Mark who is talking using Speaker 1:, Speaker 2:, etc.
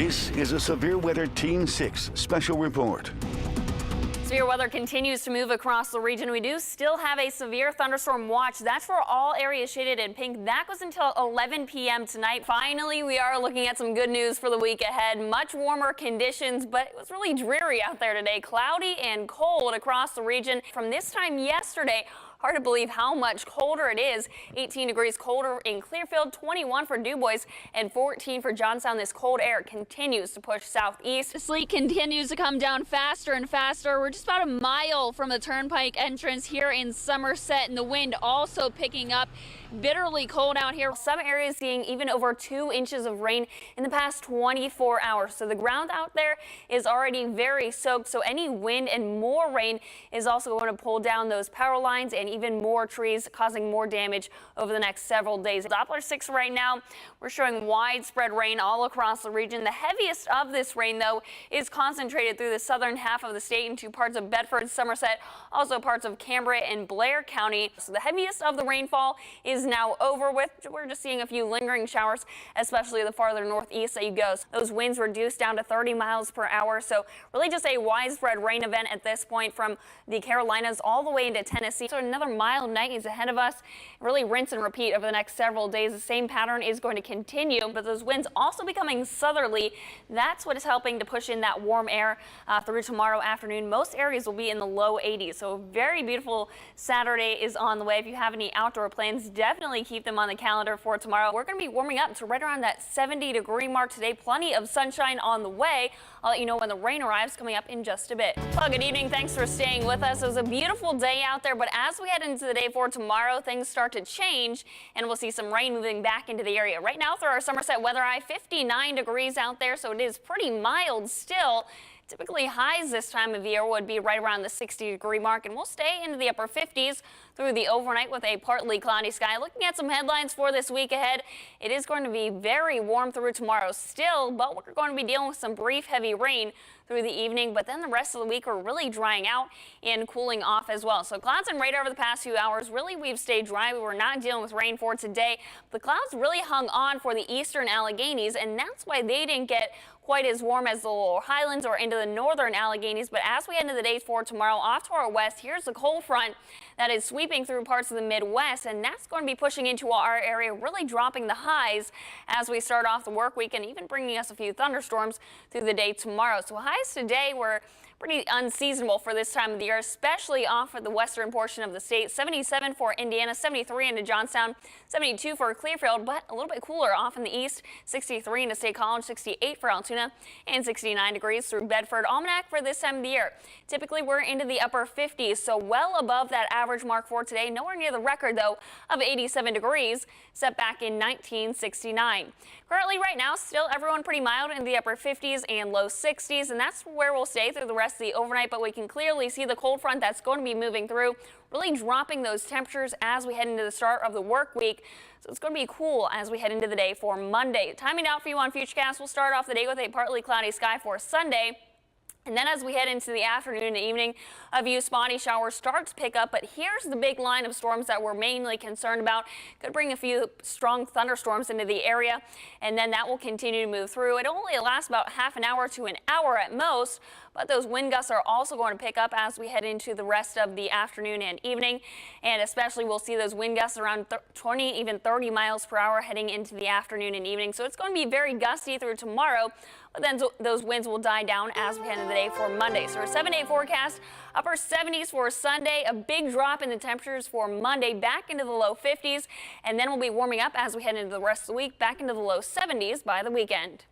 Speaker 1: This is a Severe Weather Team 6 special report.
Speaker 2: Severe weather continues to move across the region. We do still have a severe thunderstorm watch. That's for all areas shaded in pink. That goes until 11 p.m. tonight. Finally, we are looking at some good news for the week ahead. Much warmer conditions, but it was really dreary out there today. Cloudy and cold across the region from this time yesterday. Hard to believe how much colder it is. 18 degrees colder in Clearfield, 21 for Du Bois, and 14 for Johnstown. This cold air continues to push southeast. The sleet continues to come down faster and faster. We're just about a mile from the Turnpike entrance here in Somerset, and the wind also picking up. Bitterly cold out here. Some areas seeing even over 2 inches of rain in the past 24 hours. So the ground out there is already very soaked. So any wind and more rain is also going to pull down those power lines and even more trees, causing more damage over the next several days. Doppler 6 right now, we're showing widespread rain all across the region. The heaviest of this rain, though, is concentrated through the southern half of the state into parts of Bedford, Somerset, also parts of Cambria and Blair County. So the heaviest of the rainfall is now over with. We're just seeing a few lingering showers, especially the farther northeast that you go. So those winds reduced down to 30 miles per hour. So really just a widespread rain event at this point from the Carolinas all the way into Tennessee. So another mild night is ahead of us. Really rinse and repeat over the next several days. The same pattern is going to continue, but those winds also becoming southerly. That's what is helping to push in that warm air through tomorrow afternoon. Most areas will be in the low 80s. So very beautiful Saturday is on the way. If you have any outdoor plans, definitely keep them on the calendar for tomorrow. We're going to be warming up to right around that 70-degree mark today. Plenty of sunshine on the way. I'll let you know when the rain arrives coming up in just a bit. Well, good evening. Thanks for staying with us. It was a beautiful day out there, but as we head into the day for tomorrow, things start to change and we'll see some rain moving back into the area. Right now, through our Somerset weather eye, 59 degrees out there, so it is pretty mild still. Typically highs this time of year would be right around the 60-degree mark, and we'll stay into the upper 50s through the overnight with a partly cloudy sky. Looking at some headlines for this week ahead, it is going to be very warm through tomorrow still, but we're going to be dealing with some brief heavy rain through the evening, but then the rest of the week we're really drying out and cooling off as well. So clouds and radar over the past few hours, really we've stayed dry. We were not dealing with rain for today. The clouds really hung on for the eastern Alleghenies, and that's why they didn't get quite as warm as the lower highlands or into the northern Alleghenies. But as we head into the day for tomorrow, off to our west, here's the cold front that is sweeping through parts of the Midwest, and that's going to be pushing into our area, really dropping the highs as we start off the work week and even bringing us a few thunderstorms through the day tomorrow. So highs today were pretty unseasonable for this time of the year, especially off of the western portion of the state. 77 for Indiana, 73 into Johnstown, 72 for Clearfield, but a little bit cooler off in the east. 63 into State College, 68 for Altoona, and 69 degrees through Bedford. Almanac for this time of the year. Typically, we're into the upper 50s, so well above that average mark for today. Nowhere near the record, though, of 87 degrees set back in 1969. Currently, right now, still everyone pretty mild in the upper 50s and low 60s, and that's where we'll stay through the rest of the overnight, but we can clearly see the cold front that's going to be moving through, really dropping those temperatures as we head into the start of the work week. So it's going to be cool as we head into the day for Monday. Timing out for you on Futurecast, we'll start off the day with a partly cloudy sky for Sunday. And then as we head into the afternoon and evening, a few spotty showers start to pick up. But here's the big line of storms that we're mainly concerned about. Could bring a few strong thunderstorms into the area, and then that will continue to move through. It only lasts about half an hour to an hour at most, but those wind gusts are also going to pick up as we head into the rest of the afternoon and evening. And especially we'll see those wind gusts around 20, even 30 miles per hour heading into the afternoon and evening. So it's going to be very gusty through tomorrow. But then those winds will die down as we head into the day for Monday. So our 7-day forecast, upper 70s for Sunday, a big drop in the temperatures for Monday, back into the low 50s, and then we'll be warming up as we head into the rest of the week, back into the low 70s by the weekend.